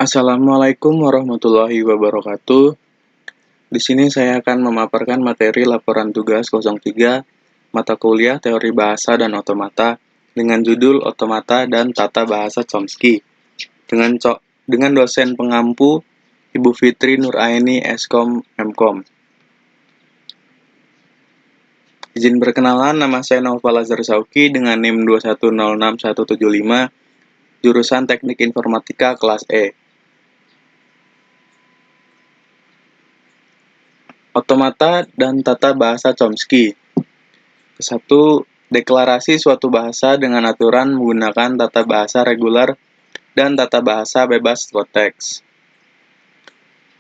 Assalamualaikum warahmatullahi wabarakatuh. Di sini saya akan memaparkan materi laporan tugas 03 mata kuliah Teori Bahasa dan Otomata dengan judul Otomata dan Tata Bahasa Chomsky dengan dosen pengampu Ibu Fitri Nuraini Eskom Mkom. Izin berkenalan, nama saya Naufal Azhar Sauki dengan NIM 2106175, jurusan Teknik Informatika kelas E. Otomata dan tata bahasa Chomsky. 1. Deklarasi suatu bahasa dengan aturan menggunakan tata bahasa reguler dan tata bahasa bebas konteks.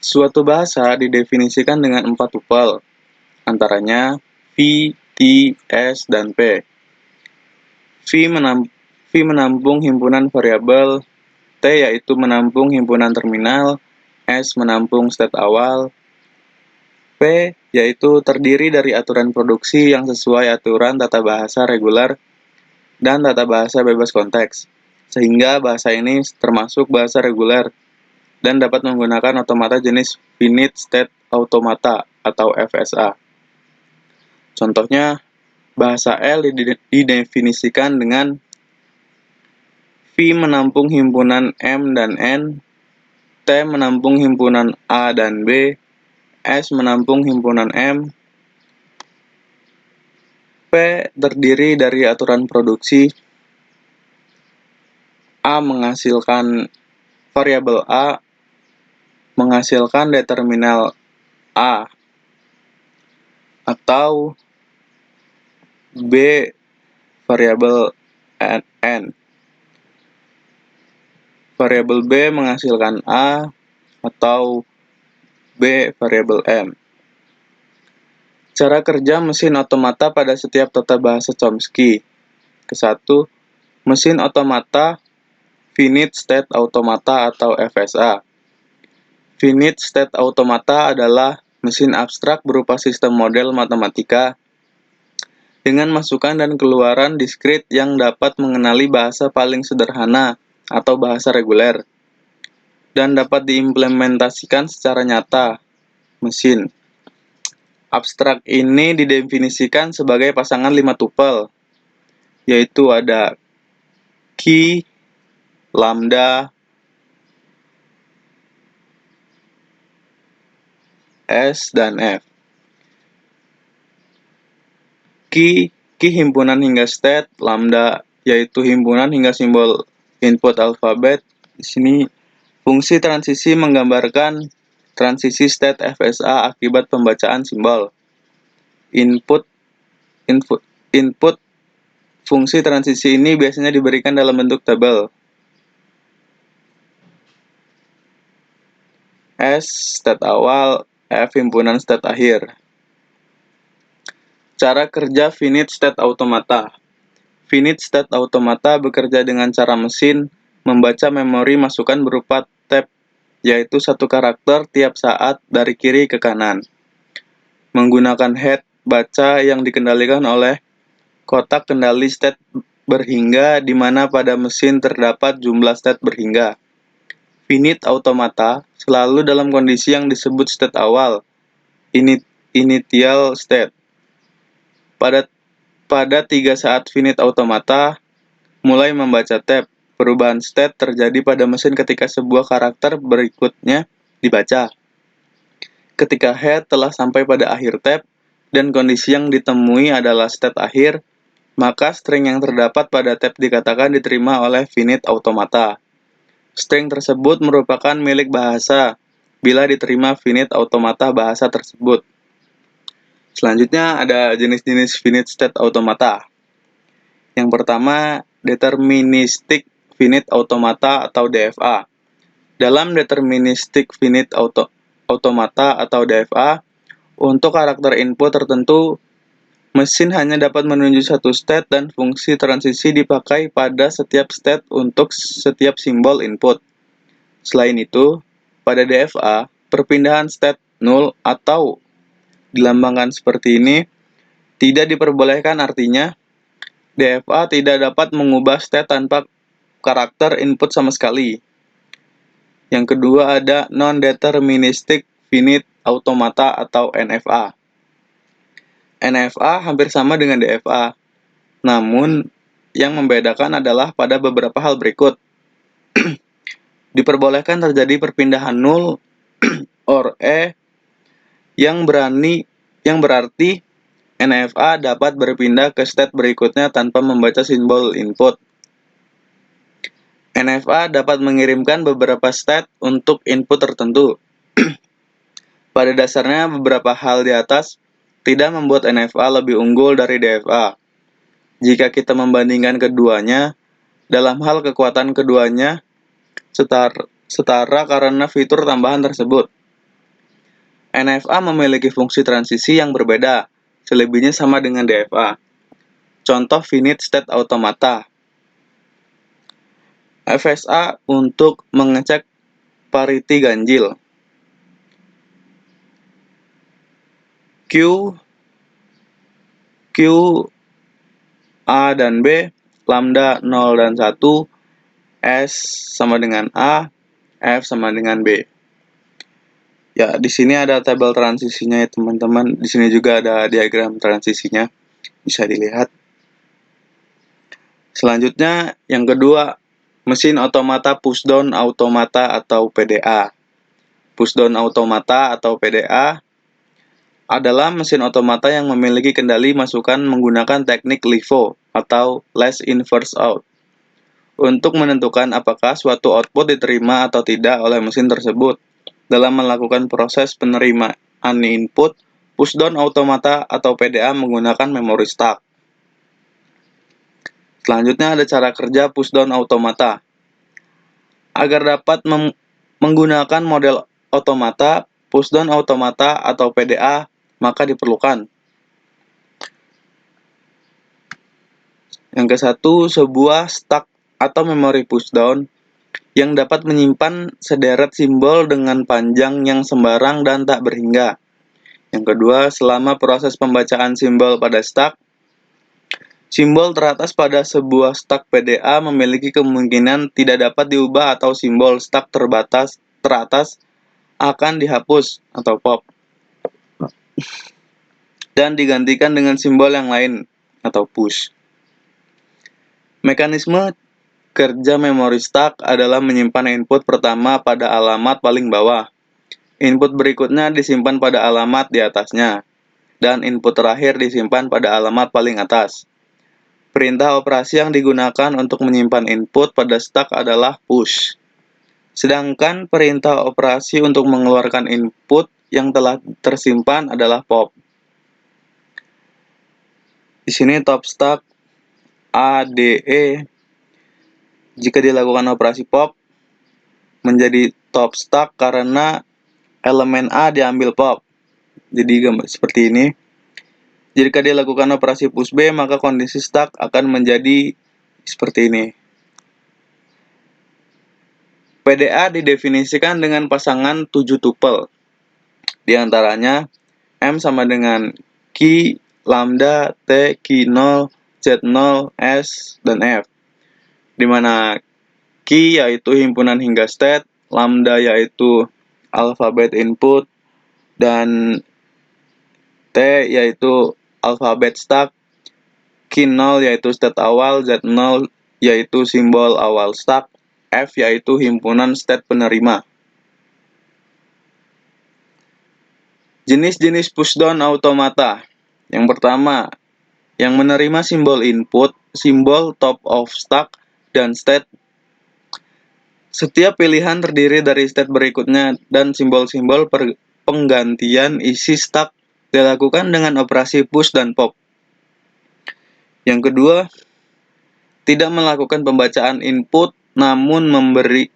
Suatu bahasa didefinisikan dengan 4 tupel, antaranya V, T, S, dan P. V menampung himpunan variabel, T yaitu menampung himpunan terminal, S menampung state awal, P yaitu terdiri dari aturan produksi yang sesuai aturan tata bahasa reguler dan tata bahasa bebas konteks, sehingga bahasa ini termasuk bahasa reguler dan dapat menggunakan otomata jenis Finite State Automata atau FSA. Contohnya, bahasa L didefinisikan dengan V menampung himpunan M dan N, T menampung himpunan A dan B, S menampung himpunan M, P terdiri dari aturan produksi, A menghasilkan variabel A, menghasilkan determinal A, atau B variabel N. Variabel B menghasilkan A atau B variabel M. Cara kerja mesin otomata pada setiap tata bahasa Chomsky. Ke-1, mesin otomata Finite State Automata atau FSA. Finite State Automata adalah mesin abstrak berupa sistem model matematika dengan masukan dan keluaran diskrit yang dapat mengenali bahasa paling sederhana atau bahasa reguler dan dapat diimplementasikan secara nyata mesin. Abstrak ini didefinisikan sebagai pasangan 5 tupel, yaitu ada key, lambda, S, dan F. Key himpunan hingga state, lambda yaitu himpunan hingga simbol input alfabet. Di sini fungsi transisi menggambarkan transisi state FSA akibat pembacaan simbol. Input fungsi transisi ini biasanya diberikan dalam bentuk tabel. S state awal, F himpunan state akhir. Cara kerja Finite State Automata. Finite State Automata bekerja dengan cara mesin membaca memori masukan berupa tab, yaitu satu karakter tiap saat dari kiri ke kanan. Menggunakan head baca yang dikendalikan oleh kotak kendali state berhingga di mana pada mesin terdapat jumlah state berhingga. Finite Automata selalu dalam kondisi yang disebut state awal, initial state. Pada 3 saat Finite Automata mulai membaca tab, perubahan state terjadi pada mesin ketika sebuah karakter berikutnya dibaca. Ketika head telah sampai pada akhir tab dan kondisi yang ditemui adalah state akhir, maka string yang terdapat pada tab dikatakan diterima oleh Finite Automata. String tersebut merupakan milik bahasa bila diterima Finite Automata bahasa tersebut. Selanjutnya ada jenis-jenis Finite State Automata. Yang pertama, Deterministic Finite Automata atau DFA. Dalam Deterministic Finite Automata atau DFA, untuk karakter input tertentu, mesin hanya dapat menunjuk satu state dan fungsi transisi dipakai pada setiap state untuk setiap simbol input. Selain itu, pada DFA, perpindahan state null atau dilambangkan seperti ini tidak diperbolehkan, artinya DFA tidak dapat mengubah state tanpa karakter input sama sekali. Yang kedua ada non-deterministic finite automata atau NFA. NFA hampir sama dengan DFA, namun yang membedakan adalah pada beberapa hal berikut. Diperbolehkan terjadi perpindahan null or yang berarti NFA dapat berpindah ke state berikutnya tanpa membaca simbol input. NFA dapat mengirimkan beberapa state untuk input tertentu. Pada dasarnya, beberapa hal di atas tidak membuat NFA lebih unggul dari DFA. Jika kita membandingkan keduanya, dalam hal kekuatan keduanya setara karena fitur tambahan tersebut. NFA memiliki fungsi transisi yang berbeda, selebihnya sama dengan DFA. Contoh finite state automata. FSA untuk mengecek parity ganjil. Q A dan B, lambda 0 dan 1, S sama dengan A, F sama dengan B. Ya, di sini ada tabel transisinya ya teman-teman. Di sini juga ada diagram transisinya. Bisa dilihat. Selanjutnya, yang kedua, mesin otomata pushdown automata atau PDA. Pushdown automata atau PDA adalah mesin otomata yang memiliki kendali masukan menggunakan teknik LIFO atau last in first out untuk menentukan apakah suatu output diterima atau tidak oleh mesin tersebut. Dalam melakukan proses penerimaan input, pushdown automata atau PDA menggunakan memori stuck. Selanjutnya ada cara kerja pushdown automata. Agar dapat menggunakan model otomata, pushdown automata atau PDA, maka diperlukan. Yang ke-1, sebuah stack atau memori pushdown yang dapat menyimpan sederet simbol dengan panjang yang sembarang dan tak berhingga. Yang kedua, selama proses pembacaan simbol pada stack, simbol teratas pada sebuah stack PDA memiliki kemungkinan tidak dapat diubah atau simbol stack teratas akan dihapus atau pop dan digantikan dengan simbol yang lain atau push. Mekanisme kerja memori stack adalah menyimpan input pertama pada alamat paling bawah. Input berikutnya disimpan pada alamat di atasnya, dan input terakhir disimpan pada alamat paling atas. Perintah operasi yang digunakan untuk menyimpan input pada stack adalah push. Sedangkan perintah operasi untuk mengeluarkan input yang telah tersimpan adalah pop. Di sini top stack ADE jika dilakukan operasi pop menjadi top stack karena elemen A diambil pop. Jadi gambar seperti ini. Jika dilakukan operasi push B, maka kondisi stack akan menjadi seperti ini. PDA didefinisikan dengan pasangan 7 tupel. Di antaranya M sama dengan Q, lambda, T, Q0, Z0, S, dan F. Di mana Q yaitu himpunan hingga state, lambda yaitu alfabet input, dan T yaitu alfabet stack, Q0 yaitu state awal, Z0 yaitu simbol awal stack, F yaitu himpunan state penerima. Jenis-jenis pushdown automata. Yang pertama, yang menerima simbol input, simbol top of stack, dan state. Setiap pilihan terdiri dari state berikutnya dan simbol-simbol penggantian isi stack dilakukan dengan operasi push dan pop. Yang kedua, tidak melakukan pembacaan input namun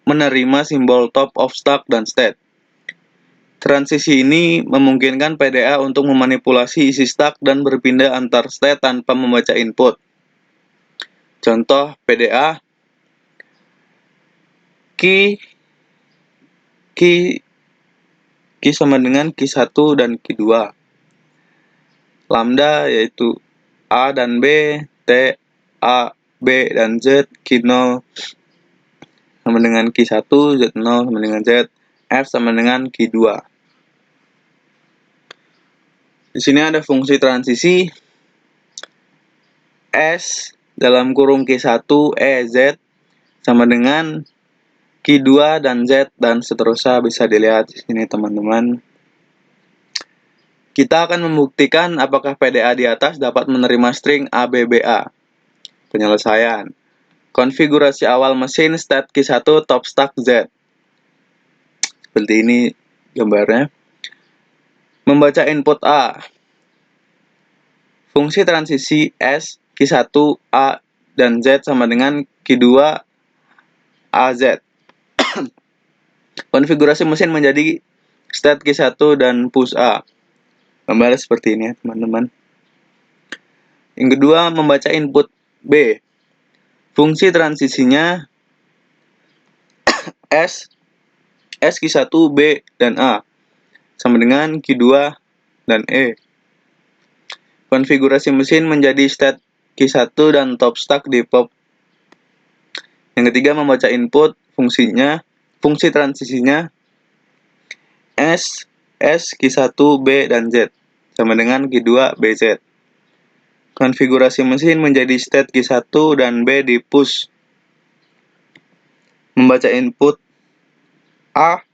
menerima simbol top of stack dan state. Transisi ini memungkinkan PDA untuk memanipulasi isi stack dan berpindah antar state tanpa membaca input. Contoh PDA Q sama dengan Q1 dan Q2. Lambda yaitu A dan B, T, A, B, dan Z, Q0, sama dengan Q1, Z0 sama dengan Z, F sama dengan Q2. Di sini ada fungsi transisi S dalam kurung Q1 Z sama dengan Q2 dan Z dan seterusnya, bisa dilihat di sini teman-teman. Kita akan membuktikan apakah PDA di atas dapat menerima string ABBA. Penyelesaian. Konfigurasi awal mesin state Q1 top stack Z. Seperti ini gambarnya. Membaca input A. Fungsi transisi S Q1 A dan Z sama dengan Q2 AZ. Konfigurasi mesin menjadi state Q1 dan push A. Gambarnya seperti ini ya teman-teman. Yang kedua, membaca input B. Fungsi transisinya S Q1 B dan A sama dengan Q2 dan E. Konfigurasi mesin menjadi state Q1 dan top stack di pop. Yang ketiga, membaca input fungsi transisinya S Q1 B dan Z sama dengan Q2 BZ. Konfigurasi mesin menjadi state Q1 dan B di push. Membaca input A.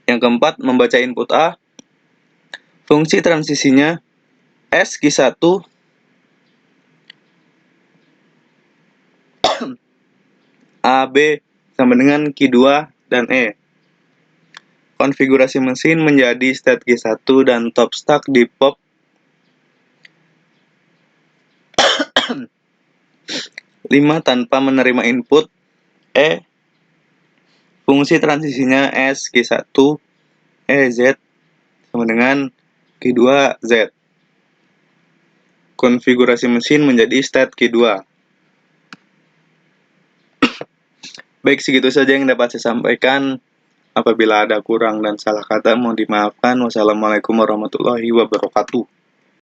Yang keempat, membaca input A. Fungsi transisinya S Q1 AB sama dengan Q2 dan E. Konfigurasi mesin menjadi state Q1 dan top stack di pop. 5. Tanpa menerima input E. Fungsi transisinya S Q1 EZ sama dengan Q2 Z. Konfigurasi mesin menjadi state Q2. Baik, segitu saja yang dapat saya sampaikan. Apabila ada kurang dan salah kata, mohon dimaafkan. Wassalamualaikum warahmatullahi wabarakatuh.